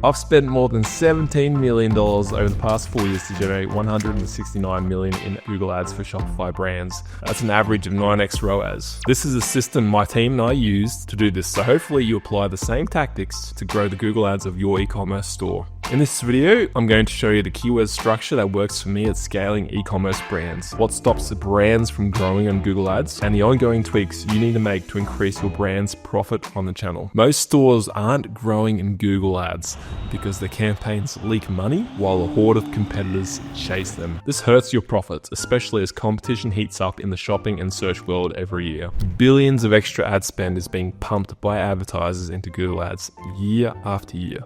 I've spent more than $17 million over the past 4 years to generate $169 million in Google Ads for Shopify brands. That's an average of 9x ROAS. This is a system my team and I use to do this, so hopefully you apply the same tactics to grow the Google Ads of your e-commerce store. In this video, I'm going to show you the keyword structure that works for me at scaling e-commerce brands, what stops the brands from growing on Google Ads, and the ongoing tweaks you need to make to increase your brand's profit on the channel. Most stores aren't growing in Google Ads because their campaigns leak money while a horde of competitors chase them. This hurts your profits, especially as competition heats up in the shopping and search world every year. Billions of extra ad spend is being pumped by advertisers into Google Ads year after year.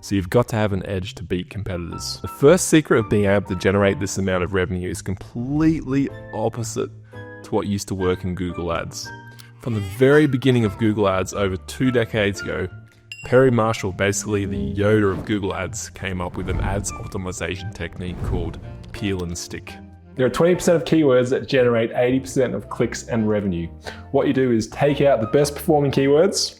So you've got to have an edge to beat competitors. The first secret of being able to generate this amount of revenue is completely opposite to what used to work in Google Ads. From the very beginning of Google Ads over 2 decades ago, Perry Marshall, basically the Yoda of Google Ads, came up with an ads optimization technique called peel and stick. There are 20% of keywords that generate 80% of clicks and revenue. What you do is take out the best performing keywords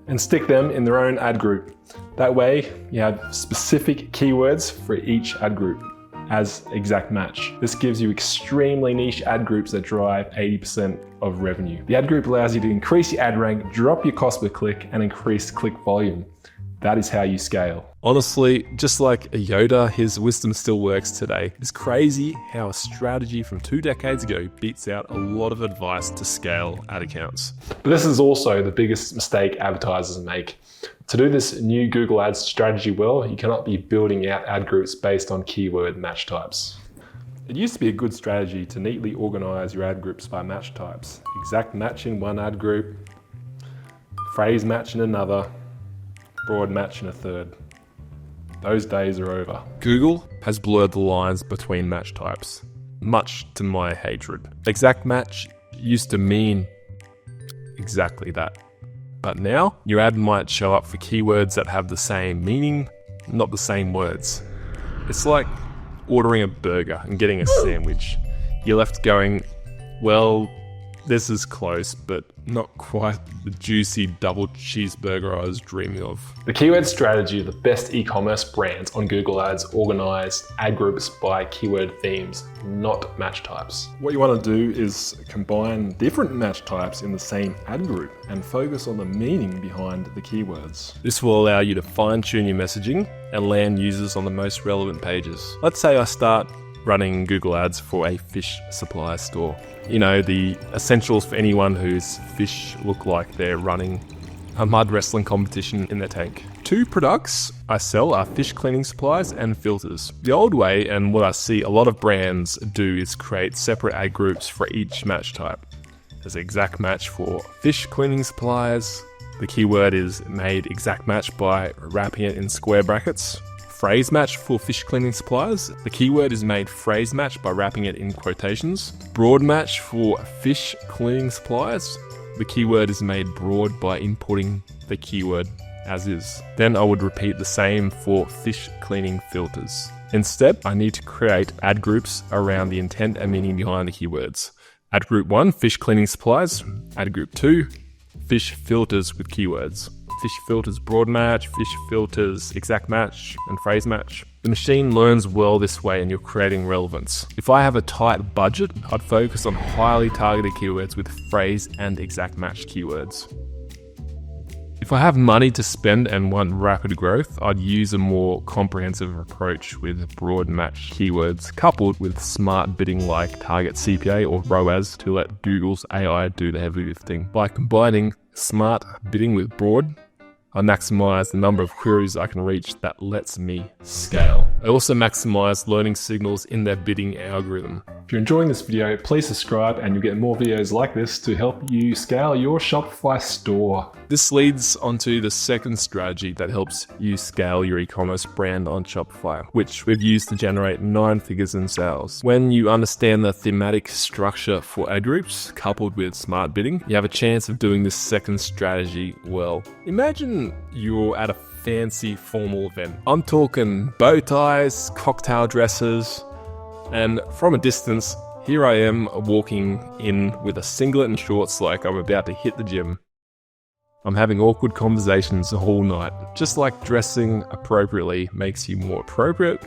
and stick them in their own ad group. That way, you have specific keywords for each ad group as exact match. This gives you extremely niche ad groups that drive 80% of revenue. The ad group allows you to increase your ad rank, drop your cost per click, and increase click volume. That is how you scale. Honestly, just like a Yoda, his wisdom still works today. It's crazy how a strategy from 2 decades ago beats out a lot of advice to scale ad accounts. But this is also the biggest mistake advertisers make. To do this new Google Ads strategy well, you cannot be building out ad groups based on keyword match types. It used to be a good strategy to neatly organize your ad groups by match types. Exact match in one ad group, phrase match in another, broad match in a third. Those days are over. Google has blurred the lines between match types, much to my hatred. Exact match used to mean exactly that. But now, your ad might show up for keywords that have the same meaning, not the same words. It's like ordering a burger and getting a sandwich. You're left going, well, this is close, but not quite the juicy double cheeseburger I was dreaming of. The keyword strategy of the best e-commerce brands on Google Ads organize ad groups by keyword themes, not match types. What you want to do is combine different match types in the same ad group and focus on the meaning behind the keywords. This will allow you to fine-tune your messaging and land users on the most relevant pages. Let's say I start running Google Ads for a fish supply store. You know, the essentials for anyone whose fish look like they're running a mud wrestling competition in their tank. 2 products I sell are fish cleaning supplies and filters. The old way, and what I see a lot of brands do, is create separate ad groups for each match type. There's an exact match for fish cleaning supplies. The keyword is made exact match by wrapping it in square brackets. Phrase match for fish cleaning supplies. The keyword is made phrase match by wrapping it in quotations. Broad match for fish cleaning supplies. The keyword is made broad by inputting the keyword as is. Then I would repeat the same for fish cleaning filters. Instead, I need to create ad groups around the intent and meaning behind the keywords. Ad group 1, fish cleaning supplies. Ad group 2, fish filters with keywords. Fish filters broad match, fish filters exact match, and phrase match. The machine learns well this way and you're creating relevance. If I have a tight budget, I'd focus on highly targeted keywords with phrase and exact match keywords. If I have money to spend and want rapid growth, I'd use a more comprehensive approach with broad match keywords coupled with smart bidding like target CPA or ROAS to let Google's AI do the heavy lifting. By combining smart bidding with broad, I maximize the number of queries I can reach that lets me scale. I also maximize learning signals in their bidding algorithm. If you're enjoying this video, please subscribe and you'll get more videos like this to help you scale your Shopify store. This leads onto the second strategy that helps you scale your e-commerce brand on Shopify, which we've used to generate 9 figures in sales. When you understand the thematic structure for ad groups coupled with smart bidding, you have a chance of doing this second strategy well. Imagine you're at a fancy formal event. I'm talking bow ties, cocktail dresses, and from a distance, here I am walking in with a singlet and shorts like I'm about to hit the gym. I'm having awkward conversations all night. Just like dressing appropriately makes you more appropriate,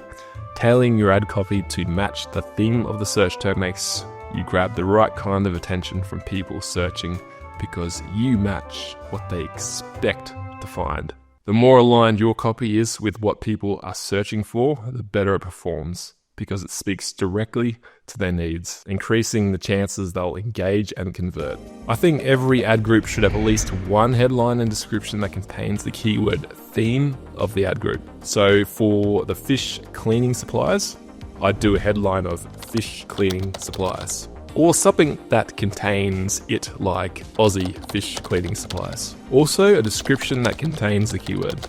tailoring your ad copy to match the theme of the search term makes you grab the right kind of attention from people searching because you match what they expect to find. The more aligned your copy is with what people are searching for, the better it performs because it speaks directly to their needs, increasing the chances they'll engage and convert. I think every ad group should have at least one headline and description that contains the keyword theme of the ad group. So for the fish cleaning supplies, I'd do a headline of fish cleaning supplies, or something that contains it like Aussie fish cleaning supplies. Also, a description that contains the keyword.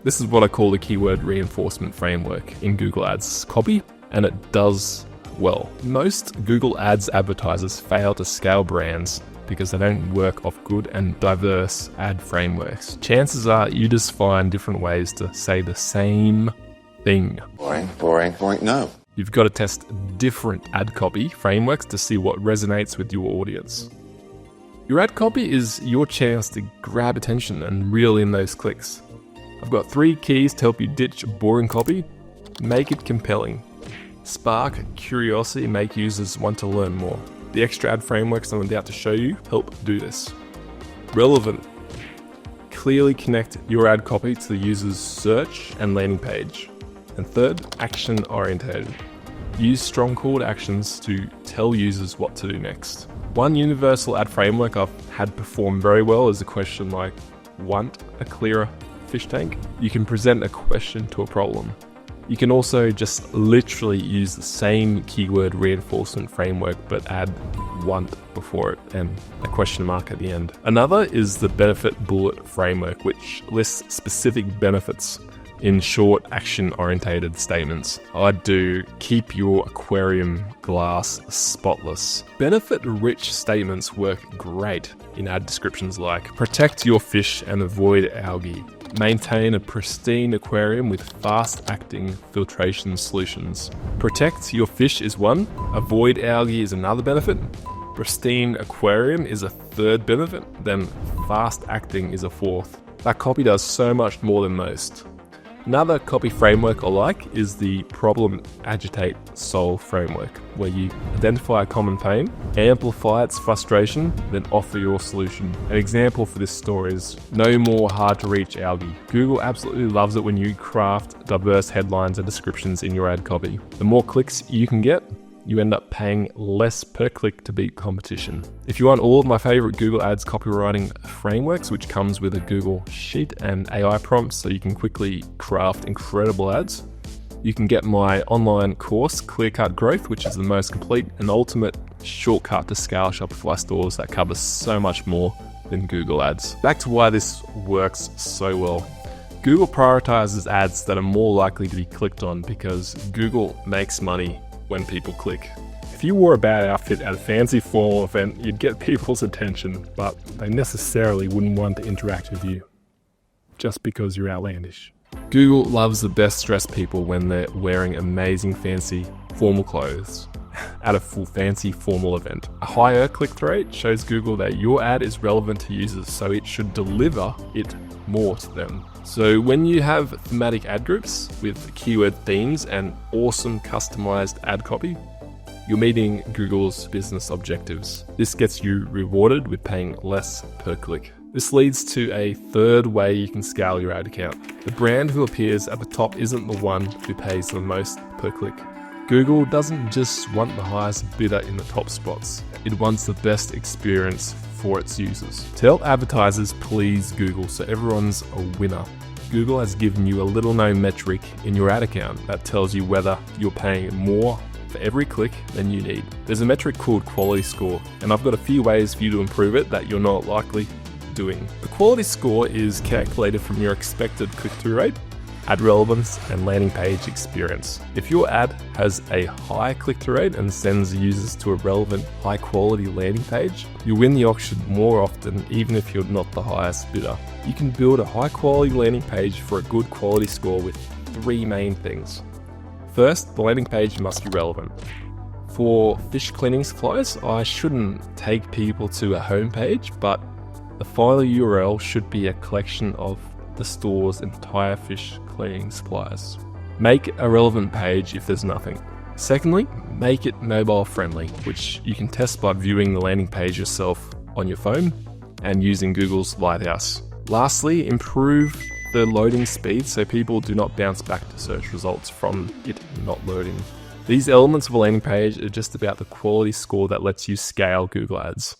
This is what I call the keyword reinforcement framework in Google Ads copy, and it does well. Most Google Ads advertisers fail to scale brands because they don't work off good and diverse ad frameworks. Chances are you just find different ways to say the same thing. Boring, no. You've got to test different ad copy frameworks to see what resonates with your audience. Your ad copy is your chance to grab attention and reel in those clicks. I've got 3 keys to help you ditch boring copy. Make it compelling. Spark curiosity, make users want to learn more. The extra ad frameworks I'm about to show you help do this. Relevant. Clearly connect your ad copy to the user's search and landing page. And third, action-oriented. Use strong call to actions to tell users what to do next. One universal ad framework I've had perform very well is a question like, want a clearer fish tank? You can present a question to a problem. You can also just literally use the same keyword reinforcement framework but add want before it and a question mark at the end. Another is the benefit bullet framework, which lists specific benefits in short, action-orientated statements. I'd do keep your aquarium glass spotless. Benefit-rich statements work great in ad descriptions like protect your fish and avoid algae. Maintain a pristine aquarium with fast-acting filtration solutions. Protect your fish is one. Avoid algae is another benefit. Pristine aquarium is a third benefit. Then fast-acting is a fourth. That copy does so much more than most. Another copy framework I like is the problem, agitate, solve framework, where you identify a common pain, amplify its frustration, then offer your solution. An example for this story is no more hard to reach algae. Google absolutely loves it when you craft diverse headlines and descriptions in your ad copy. The more clicks you can get, you end up paying less per click to beat competition. If you want all of my favorite Google Ads copywriting frameworks, which comes with a Google Sheet and AI prompts so you can quickly craft incredible ads, you can get my online course, Clear Cut Growth, which is the most complete and ultimate shortcut to scale Shopify stores that covers so much more than Google Ads. Back to why this works so well. Google prioritizes ads that are more likely to be clicked on because Google makes money when people click. If you wore a bad outfit at a fancy formal event, you'd get people's attention, but they necessarily wouldn't want to interact with you just because you're outlandish. Google loves the best dressed people when they're wearing amazing fancy formal clothes at a full fancy formal event. A higher click-through rate shows Google that your ad is relevant to users, so it should deliver it more to them. So when you have thematic ad groups with keyword themes and awesome customized ad copy, you're meeting Google's business objectives. This gets you rewarded with paying less per click. This leads to a third way you can scale your ad account. The brand who appears at the top isn't the one who pays the most per click. Google doesn't just want the highest bidder in the top spots. It wants the best experience for its users. To help advertisers please Google so everyone's a winner, Google has given you a little known metric in your ad account that tells you whether you're paying more for every click than you need. There's a metric called quality score, and I've got a few ways for you to improve it that you're not likely doing. The quality score is calculated from your expected click-through rate, ad relevance, and landing page experience. If your ad has a high click-through rate and sends users to a relevant, high-quality landing page, you win the auction more often even if you're not the highest bidder. You can build a high-quality landing page for a good quality score with 3 main things. First, the landing page must be relevant. For fish cleaning supplies, I shouldn't take people to a homepage, but The final URL should be a collection of the store's entire fish cleaning supplies. Make a relevant page if there's nothing. Secondly, make it mobile friendly, which you can test by viewing the landing page yourself on your phone and using Google's Lighthouse. Lastly, improve the loading speed so people do not bounce back to search results from it not loading. These elements of a landing page are just about the quality score that lets you scale Google Ads.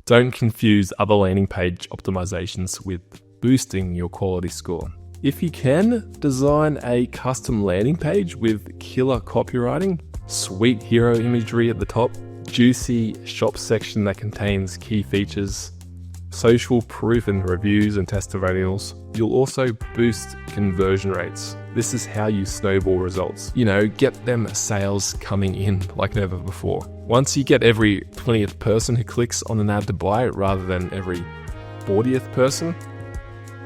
Don't confuse other landing page optimizations with boosting your quality score. If you can, design a custom landing page with killer copywriting, sweet hero imagery at the top, juicy shop section that contains key features, social proof and reviews and testimonials. You'll also boost conversion rates. This is how you snowball results. Get them sales coming in like never before. Once you get every 20th person who clicks on an ad to buy rather than every 40th person,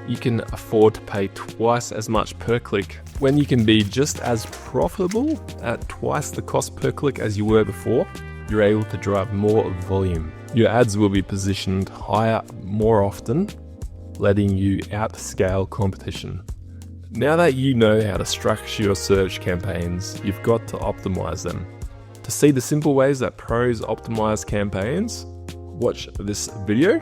you can afford to pay twice as much per click when you can be just as profitable at twice the cost per click as you were before. You're able to drive more volume. Your ads will be positioned higher more often, letting you outscale competition. Now that you know how to structure your search campaigns, you've got to optimize them. To see the simple ways that pros optimize campaigns, watch this video.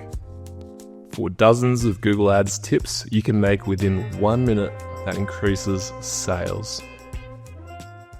For dozens of Google Ads tips you can make within 1 minute that increases sales.